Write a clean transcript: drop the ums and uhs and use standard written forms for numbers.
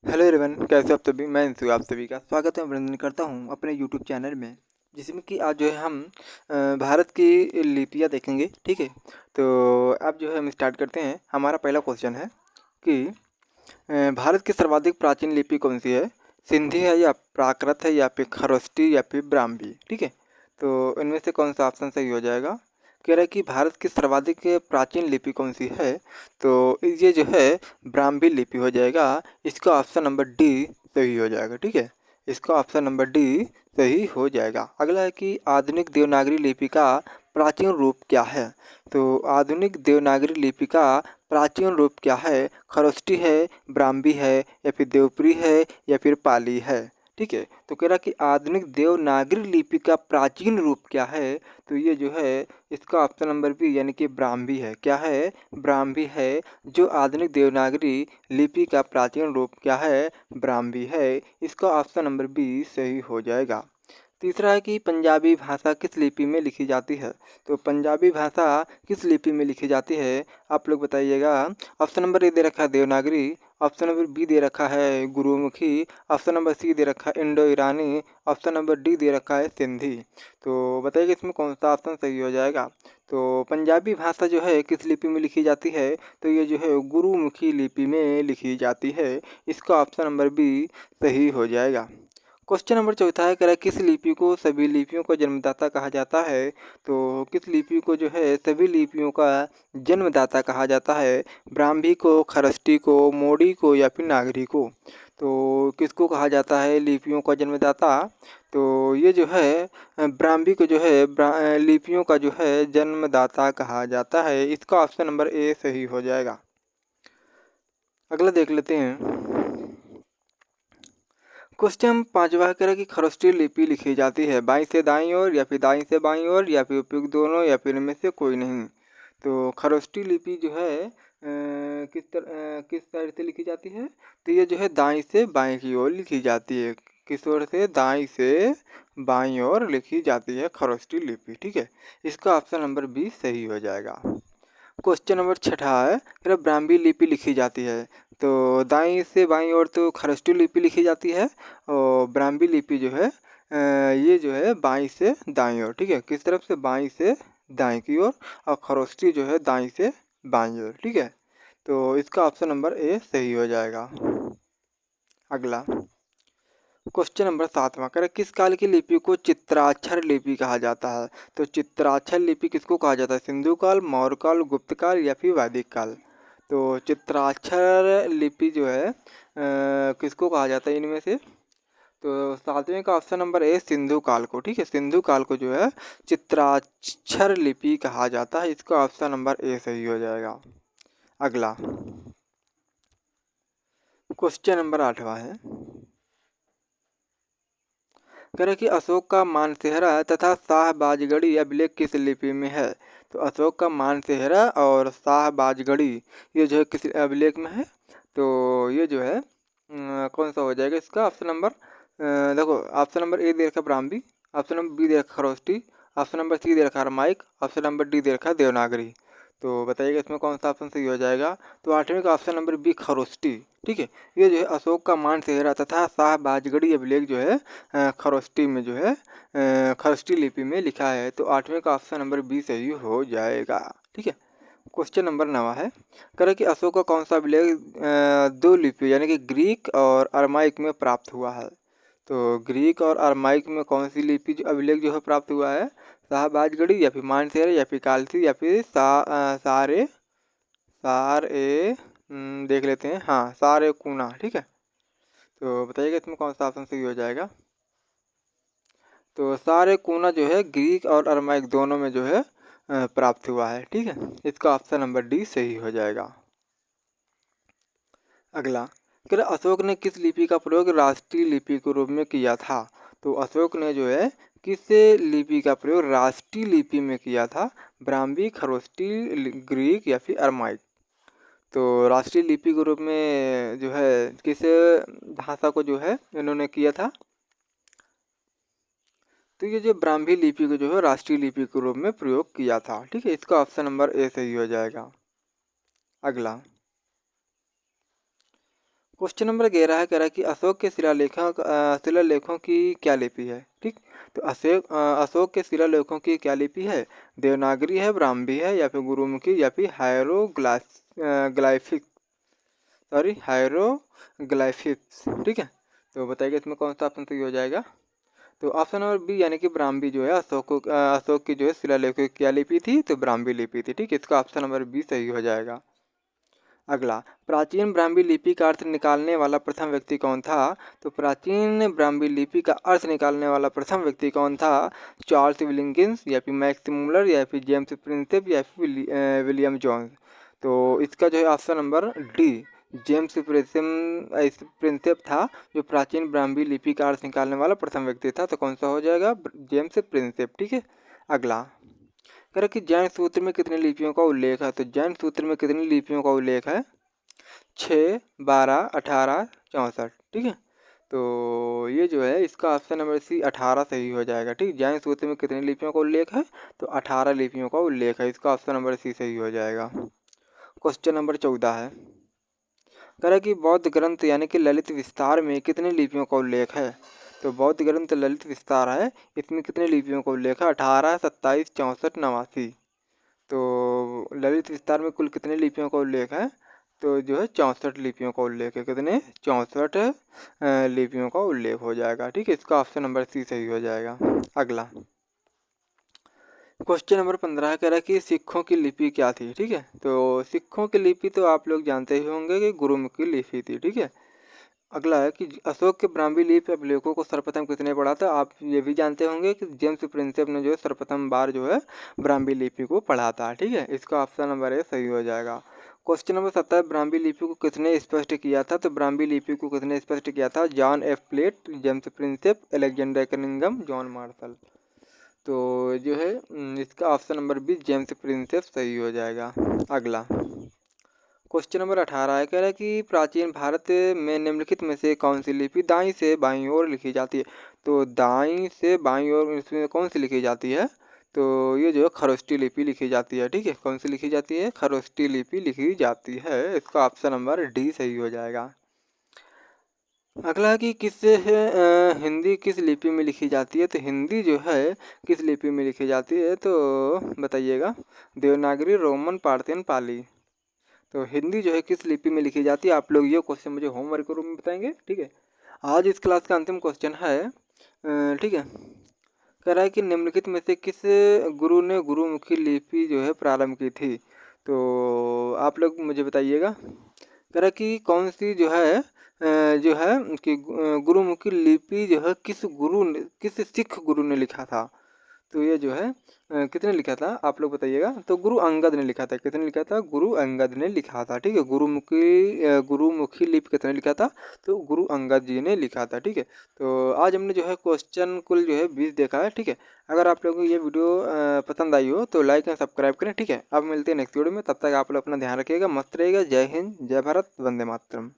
Hello everyone, कैसे आप सभी। मैं इंसू आप सभी का स्वागत है अभिनंदन करता हूं अपने यूट्यूब चैनल में, जिसमें कि आज जो है हम भारत की लिपियां देखेंगे। ठीक है, तो अब जो है हम स्टार्ट करते हैं। हमारा पहला क्वेश्चन है कि भारत की सर्वाधिक प्राचीन लिपि कौन सी है। सिंधी है या प्राकृत है या फिर खरोष्टी या फिर ब्राह्मी। ठीक है, तो इनमें से कौन सा ऑप्शन सही हो जाएगा। कह रहा है कि भारत की सर्वाधिक प्राचीन लिपि कौन सी है, तो ये जो है ब्राह्मी लिपि हो जाएगा। इसका ऑप्शन नंबर डी सही हो जाएगा। ठीक है, इसका ऑप्शन नंबर डी सही हो जाएगा। अगला है कि आधुनिक देवनागरी लिपि का प्राचीन रूप क्या है। तो आधुनिक देवनागरी लिपि का प्राचीन रूप क्या है। खरोष्टी है, ब्राह्मी है या फिर देवपुरी है या फिर पाली है। ठीक है, तो कह रहा कि आधुनिक देवनागरी लिपि का प्राचीन रूप क्या है, तो ये जो है इसका ऑप्शन नंबर बी यानी कि ब्राह्मी है। क्या है, ब्राह्मी है। जो आधुनिक देवनागरी लिपि का प्राचीन रूप क्या है, ब्राह्मी है। इसका ऑप्शन नंबर बी सही हो जाएगा। तीसरा है कि पंजाबी भाषा किस लिपि में लिखी जाती है। तो पंजाबी भाषा किस लिपि में लिखी जाती है, आप लोग बताइएगा। ऑप्शन नंबर ए दे रखा है देवनागरी, ऑप्शन नंबर बी दे रखा है गुरुमुखी, ऑप्शन नंबर सी दे रखा है इंडो ईरानी, ऑप्शन नंबर डी दे रखा है सिंधी। तो बताइए इसमें कौन सा ऑप्शन सही हो जाएगा। तो पंजाबी भाषा जो है किस लिपि में लिखी जाती है, तो ये जो है गुरुमुखी लिपि में लिखी जाती है। इसका ऑप्शन नंबर बी सही हो जाएगा। क्वेश्चन नंबर चौथा है, कह रहा है किस लिपि को सभी लिपियों का जन्मदाता कहा जाता है। तो किस लिपि को जो है सभी लिपियों का जन्मदाता कहा जाता है। ब्राह्मी को, खरष्टी को, मोडी को या फिर नागरी को। तो किसको कहा जाता है लिपियों का जन्मदाता। तो ये जो है ब्राह्मी को जो है लिपियों का जो है जन्मदाता कहा जाता है। इसका ऑप्शन नंबर ए सही हो जाएगा। अगला देख लेते हैं। क्वेश्चन पांचवा कह रहा है कि खरोष्टी लिपि लिखी जाती है बाईं से दाईं ओर या फिर दाईं से बाईं ओर या फिर उपयुक्त दोनों या फिर इनमें से कोई नहीं। तो खरोष्टी लिपि जो है किस साइड से लिखी जाती है, तो ये जो है दाईं से बाईं की ओर लिखी जाती है। किस ओर से, दाईं से बाईं ओर लिखी जाती है खरोष्टी लिपि। ठीक है, इसका ऑप्शन नंबर बी सही हो जाएगा। क्वेश्चन नंबर छठा है, फिर ब्राह्मी लिपि लिखी जाती है। तो दाईं से बाईं ओर तो खरष्टू लिपि लिखी जाती है और ब्राह्मी लिपि जो है ये जो है बाईं से दाईं ओर। ठीक है, किस तरफ से, बाईं से दाईं की ओर, और खरोष्टी जो है दाईं से बाईं ओर। ठीक है, तो इसका ऑप्शन नंबर ए सही हो जाएगा। अगला क्वेश्चन नंबर सातवां, कह रहा है किस काल की लिपि को चित्राक्षर लिपि कहा जाता है। तो चित्राक्षर लिपि किसको कहा जाता है, सिंधु काल, मौर्य काल, गुप्त काल या फिर वैदिक काल। तो चित्राक्षर लिपि जो है किसको कहा जाता है इनमें से। तो सातवें का ऑप्शन नंबर ए सिंधु काल को। ठीक है, सिंधु काल को जो है चित्राक्षर लिपि कहा जाता है। इसका ऑप्शन नंबर ए सही हो जाएगा। अगला क्वेश्चन नंबर आठवां है, कह रहे कि अशोक का मानसेहरा तथा शाहबाजगढ़ी अभिलेख किस लिपि में है। तो अशोक का मानसेहरा और शाहबाजगढ़ी ये जो है किस अभिलेख में है। तो ये जो है कौन सा हो जाएगा इसका ऑप्शन नंबर। देखो ऑप्शन नंबर ए दे रखा ब्राह्मी, ऑप्शन नंबर बी दे रखा खरोष्टी, ऑप्शन नंबर सी दे रखा रामायिक, ऑप्शन नंबर डी दे रखा देवनागरी। तो बताइएगा इसमें कौन सा ऑप्शन सही हो जाएगा। तो आठवें का ऑप्शन नंबर बी खरोष्टी। ठीक है, ये जो है अशोक का मानसेहरा तथा शाहबाजगढ़ी अभिलेख जो है खरोष्टी में जो है खरोष्टी लिपि में लिखा है। तो आठवें का ऑप्शन नंबर बी सही हो जाएगा। ठीक है, क्वेश्चन नंबर 9 है, करें कि अशोक का कौन सा अभिलेख दो लिपि यानी कि ग्रीक और अरमाइक में प्राप्त हुआ है। तो ग्रीक और अरमाइक में कौन सी लिपि जो अभिलेख जो है प्राप्त हुआ है, शाहबाजगढ़ी या फिर मानसेहरा या फिर कालसी या फिर सारे सार ए देख लेते हैं। हाँ, सारे कूना। ठीक है, तो बताइएगा इसमें कौन सा ऑप्शन सही हो जाएगा। तो सारे कूना जो है ग्रीक और अरमाइक दोनों में जो है प्राप्त हुआ है। ठीक है, इसका ऑप्शन नंबर डी सही हो जाएगा। अगला, फिर अशोक ने किस लिपि का प्रयोग राष्ट्रीय लिपि के रूप में किया था। तो अशोक ने जो है किस लिपि का प्रयोग राष्ट्रीय लिपि में किया था, ब्राह्मी, खरोष्टी, ग्रीक या फिर अरमाइक। तो राष्ट्रीय लिपि के रूप में जो है किस भाषा को जो है इन्होंने किया था। तो ये जो ब्राह्मी लिपि को जो है राष्ट्रीय लिपि के रूप में प्रयोग किया था। ठीक है, इसका ऑप्शन नंबर ए सही हो जाएगा। अगला क्वेश्चन नंबर 11 है, कह रहा है कि अशोक के शिलालेखों की क्या लिपि है। ठीक, तो अशोक के शिलालेखों की क्या लिपि है। देवनागरी है, ब्राह्मी है, या फिर गुरुमुखी, या फिर हायरोग्लाइफिक्स। ठीक है, तो बताइए इसमें कौन सा ऑप्शन सही हो जाएगा। तो ऑप्शन नंबर बी यानी कि ब्राह्मी जो है अशोक की जो है शिलालेखों की क्या लिपि थी, तो ब्राह्मी लिपि थी। ठीक है, इसका ऑप्शन नंबर बी सही हो जाएगा। अगला, प्राचीन ब्राह्मी लिपि का अर्थ निकालने वाला प्रथम व्यक्ति कौन था। तो प्राचीन ब्राह्मी लिपि का अर्थ निकालने वाला प्रथम व्यक्ति कौन था। चार्ल्स विलिंगिंस, या फिर मैक्स मुलर, या फिर जेम्स प्रिंसेप, या फिर विलियम जोन्स। तो इसका जो है option number D, James Prinsep था जो प्राचीन ब्राह्मी लिपि का अर्थ निकालने वाला प्रथम व्यक्ति था। तो कौन सा हो जाएगा, जेम्स प्रिंसेप। ठीक है, अगला, कह रहा कि जैन सूत्र में कितनी लिपियों का उल्लेख है। तो जैन सूत्र में कितनी लिपियों का उल्लेख है। 6, 12, 18, 64। ठीक है, तो ये जो है इसका ऑप्शन नंबर सी 18 सही हो जाएगा। ठीक, जैन सूत्र में कितनी लिपियों का उल्लेख है, तो 18 लिपियों का उल्लेख है। इसका ऑप्शन नंबर सी सही हो जाएगा। क्वेश्चन नंबर 14 है, कह रहा है कि बौद्ध ग्रंथ यानी कि ललित विस्तार में कितनी लिपियों का उल्लेख है। तो बौद्ध ग्रंथ ललित विस्तार है, इसमें कितनी लिपियों का उल्लेख है। 18, 27, 64, 89। तो ललित विस्तार में कुल कितने लिपियों का उल्लेख है, तो जो है 64 लिपियों का उल्लेख है। कितने, 64 लिपियों का उल्लेख हो जाएगा। ठीक है, इसका ऑप्शन नंबर सी सही हो जाएगा। अगला, क्वेश्चन नंबर 15 कह रहा है कि सिखों की लिपि क्या थी। ठीक है, तो सिखों की लिपि तो आप लोग जानते ही होंगे कि गुरुमुखी लिपि थी। ठीक है, अगला है कि अशोक के ब्राह्मी लिपि अभिलेखों को सर्वप्रथम किसने पढ़ा था। आप ये भी जानते होंगे कि जेम्स प्रिंसेप ने जो है सर्वप्रथम बार जो है ब्राह्मी लिपि को पढ़ा था। ठीक है, इसका ऑप्शन नंबर ए सही हो जाएगा। क्वेश्चन नंबर 17, ब्राह्मी लिपि को किसने स्पष्ट किया था। तो ब्राह्मी लिपि को किसने स्पष्ट किया था। John F Fleet, James Prinsep, Alexander Cunningham, John Marshall. तो जो है इसका option number B, James Prinsep सही हो जाएगा। अगला, क्वेश्चन नंबर 18 है, कह रहा है कि प्राचीन भारत में निम्नलिखित में से कौन सी लिपि दाईं से बाईं ओर लिखी जाती है। तो दाईं से बाईं ओर इसमें कौन सी लिखी जाती है, तो ये जो है खरोष्टी लिपि लिखी जाती है। ठीक है, कौन सी लिखी जाती है, खरोष्टी लिपि लिखी जाती है। इसका ऑप्शन नंबर डी सही हो जाएगा। अगला है कि हिंदी किस लिपि में लिखी जाती है। तो हिंदी जो है किस लिपि में लिखी जाती है, तो बताइएगा। देवनागरी, रोमन, पार्थियन, पाली। तो हिंदी जो है किस लिपि में लिखी जाती है, आप लोग ये क्वेश्चन मुझे होमवर्क के रूप में बताएंगे। ठीक है, आज इस क्लास का अंतिम क्वेश्चन है। ठीक है, कह रहा है कि निम्नलिखित में से किस गुरु ने गुरुमुखी लिपि जो है प्रारंभ की थी। तो आप लोग मुझे बताइएगा। कह रहा है कि कौन सी जो है कि गुरुमुखी लिपि जो है किस सिख गुरु ने लिखा था। तो ये जो है किसने लिखा था, आप लोग बताइएगा। तो गुरु अंगद ने लिखा था। किसने लिखा था, गुरु अंगद ने लिखा था। ठीक है, गुरुमुखी लिपि किसने लिखा था, तो गुरु अंगद जी ने लिखा था। ठीक है, तो आज हमने जो है क्वेश्चन कुल जो है 20 देखा है। ठीक है, अगर आप लोगों को ये वीडियो पसंद आई हो तो लाइक एंड सब्सक्राइब करें। ठीक है, अब मिलते हैं नेक्स्ट वीडियो में, तब तक आप लोग अपना ध्यान रखिएगा, मस्त रहिएगा। जय हिंद, जय भारत, वंदे मातरम।